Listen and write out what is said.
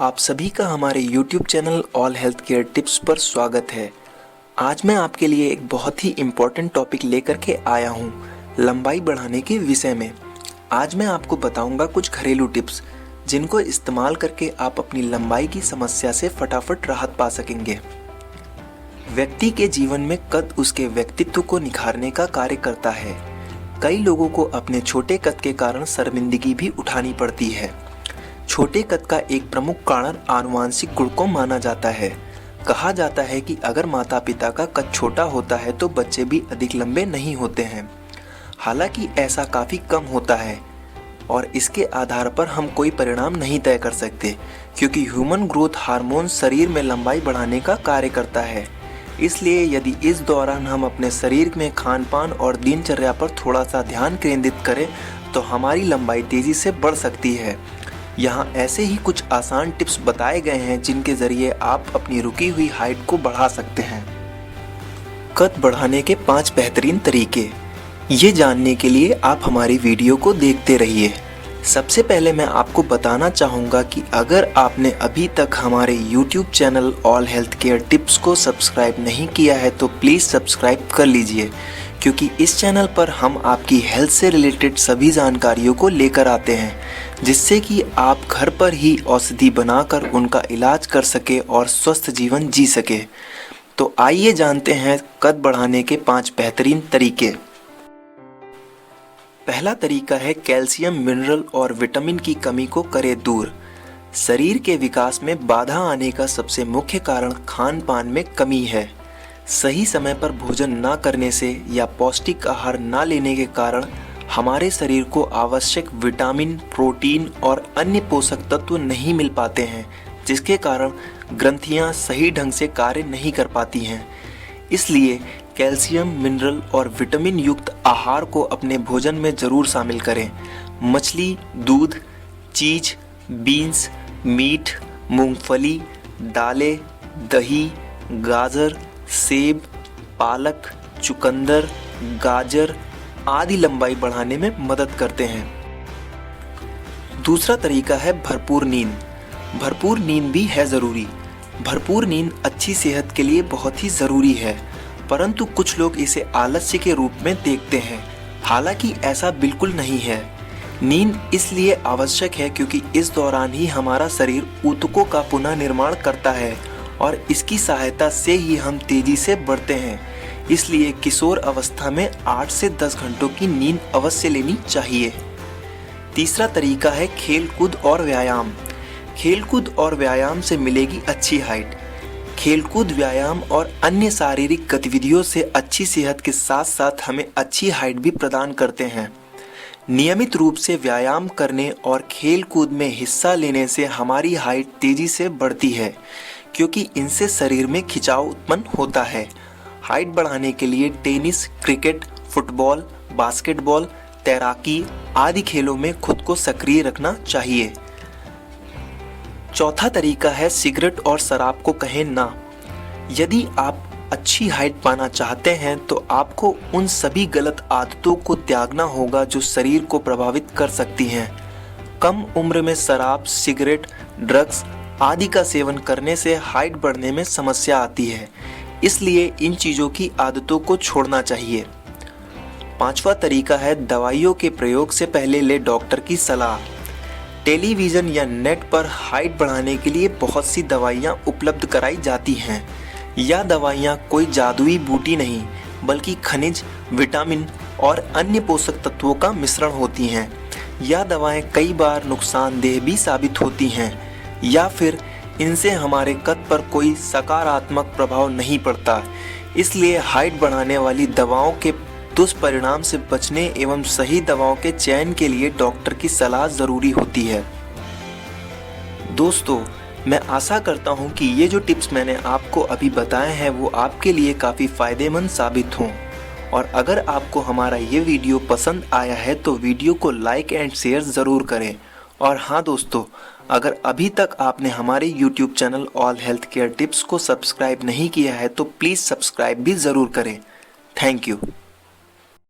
आप सभी का हमारे YouTube channel all health care tips पर स्वागत है। आज मैं आपके लिए एक बहुत ही इम्पोर्टेंट टॉपिक लेकर के आया हूँ, लंबाई बढ़ाने के विषय में। आज मैं आपको बताऊंगा कुछ घरेलू टिप्स जिनको इस्तेमाल करके आप अपनी लंबाई की समस्या से फटाफट राहत पा सकेंगे। व्यक्ति के जीवन में कद उसके व्यक्तित्व को निखारने का कार्य करता है। कई लोगों को अपने छोटे कद के कारण शर्मिंदगी भी उठानी पड़ती है। छोटे कद का एक प्रमुख कारण आनुवांशिक गुण को माना जाता है। कहा जाता है कि अगर माता पिता का कद छोटा होता है तो बच्चे भी अधिक लंबे नहीं होते हैं। हालांकि ऐसा काफ़ी कम होता है और इसके आधार पर हम कोई परिणाम नहीं तय कर सकते, क्योंकि ह्यूमन ग्रोथ हार्मोन शरीर में लंबाई बढ़ाने का कार्य करता है। इसलिए यदि इस दौरान हम अपने शरीर में खान पान और दिनचर्या पर थोड़ा सा ध्यान केंद्रित करें तो हमारी लंबाई तेज़ी से बढ़ सकती है। यहाँ ऐसे ही कुछ आसान टिप्स बताए गए हैं जिनके ज़रिए आप अपनी रुकी हुई हाइट को बढ़ा सकते हैं। कद बढ़ाने के 5 बेहतरीन तरीके, ये जानने के लिए आप हमारी वीडियो को देखते रहिए। सबसे पहले मैं आपको बताना चाहूँगा कि अगर आपने अभी तक हमारे YouTube channel all health care tips को सब्सक्राइब नहीं किया है तो प्लीज़ सब्सक्राइब कर लीजिए, क्योंकि इस चैनल पर हम आपकी हेल्थ से रिलेटेड सभी जानकारियों को लेकर आते हैं, जिससे कि आप घर पर ही औषधि बनाकर उनका इलाज कर सके और स्वस्थ जीवन जी सके। तो आइए जानते हैं कद बढ़ाने के 5 बेहतरीन तरीके। पहला तरीका है कैल्शियम, मिनरल और विटामिन की कमी को करे दूर। शरीर के विकास में बाधा आने का सबसे मुख्य कारण खान पान में कमी है। सही समय पर भोजन ना करने से या पौष्टिक आहार ना लेने के कारण हमारे शरीर को आवश्यक विटामिन, प्रोटीन और अन्य पोषक तत्व नहीं मिल पाते हैं, जिसके कारण ग्रंथियां सही ढंग से कार्य नहीं कर पाती हैं। इसलिए कैल्शियम, मिनरल और विटामिन युक्त आहार को अपने भोजन में ज़रूर शामिल करें। मछली, दूध, चीज़, बीन्स, मीट, मूंगफली, दालें, दही, गाजर, सेब, पालक, चुकंदर, गाजर आदि लंबाई बढ़ाने में मदद करते हैं। दूसरा तरीका है भरपूर नींद। भरपूर नींद भी है ज़रूरी। भरपूर नींद अच्छी सेहत के लिए बहुत ही ज़रूरी है, परंतु कुछ लोग इसे आलस्य के रूप में देखते हैं। हालांकि ऐसा बिल्कुल नहीं है। नींद इसलिए आवश्यक है क्योंकि इस दौरान ही हमारा शरीर ऊतकों का पुनः निर्माण करता है और इसकी सहायता से ही हम तेजी से बढ़ते हैं। इसलिए किशोर अवस्था में 8 से 10 घंटों की नींद अवश्य लेनी चाहिए। तीसरा तरीका है खेलकूद और व्यायाम। खेलकूद और व्यायाम से मिलेगी अच्छी हाइट। खेलकूद, व्यायाम और अन्य शारीरिक गतिविधियों से अच्छी सेहत के साथ साथ हमें अच्छी हाइट भी प्रदान करते हैं। नियमित रूप से व्यायाम करने और खेलकूद में हिस्सा लेने से हमारी हाइट तेजी से बढ़ती है, क्योंकि इनसे शरीर में खिंचाव उत्पन्न होता है। हाइट बढ़ाने के लिए टेनिस, क्रिकेट, फुटबॉल, बास्केटबॉल, तैराकी आदि खेलों में खुद को सक्रिय रखना चाहिए। चौथा तरीका है सिगरेट और शराब को कहें ना। यदि आप अच्छी हाइट पाना चाहते हैं तो आपको उन सभी गलत आदतों को त्यागना होगा जो शरीर को प्रभावित कर सकती हैं। कम उम्र में शराब, सिगरेट, ड्रग्स आदि का सेवन करने से हाइट बढ़ने में समस्या आती है। इसलिए इन चीज़ों की आदतों को छोड़ना चाहिए। पांचवा तरीका है दवाइयों के प्रयोग से पहले ले डॉक्टर की सलाह। टेलीविज़न या नेट पर हाइट बढ़ाने के लिए बहुत सी दवाइयाँ उपलब्ध कराई जाती हैं। यह दवाइयाँ कोई जादुई बूटी नहीं, बल्कि खनिज, विटामिन और अन्य पोषक तत्वों का मिश्रण होती हैं। यह दवाएं कई बार नुकसानदेह भी साबित होती हैं या फिर इनसे हमारे कद पर कोई सकारात्मक प्रभाव नहीं पड़ता। इसलिए हाइट बढ़ाने वाली दवाओं के दुष्परिणाम से बचने एवं सही दवाओं के चयन के लिए डॉक्टर की सलाह ज़रूरी होती है। दोस्तों, मैं आशा करता हूं कि ये जो टिप्स मैंने आपको अभी बताए हैं वो आपके लिए काफ़ी फ़ायदेमंद साबित हों। और अगर आपको हमारा ये वीडियो पसंद आया है तो वीडियो को लाइक एंड शेयर ज़रूर करें। और हाँ दोस्तों, अगर अभी तक आपने हमारे YouTube channel all health care tips को सब्सक्राइब नहीं किया है तो प्लीज़ सब्सक्राइब भी ज़रूर करें। Thank you.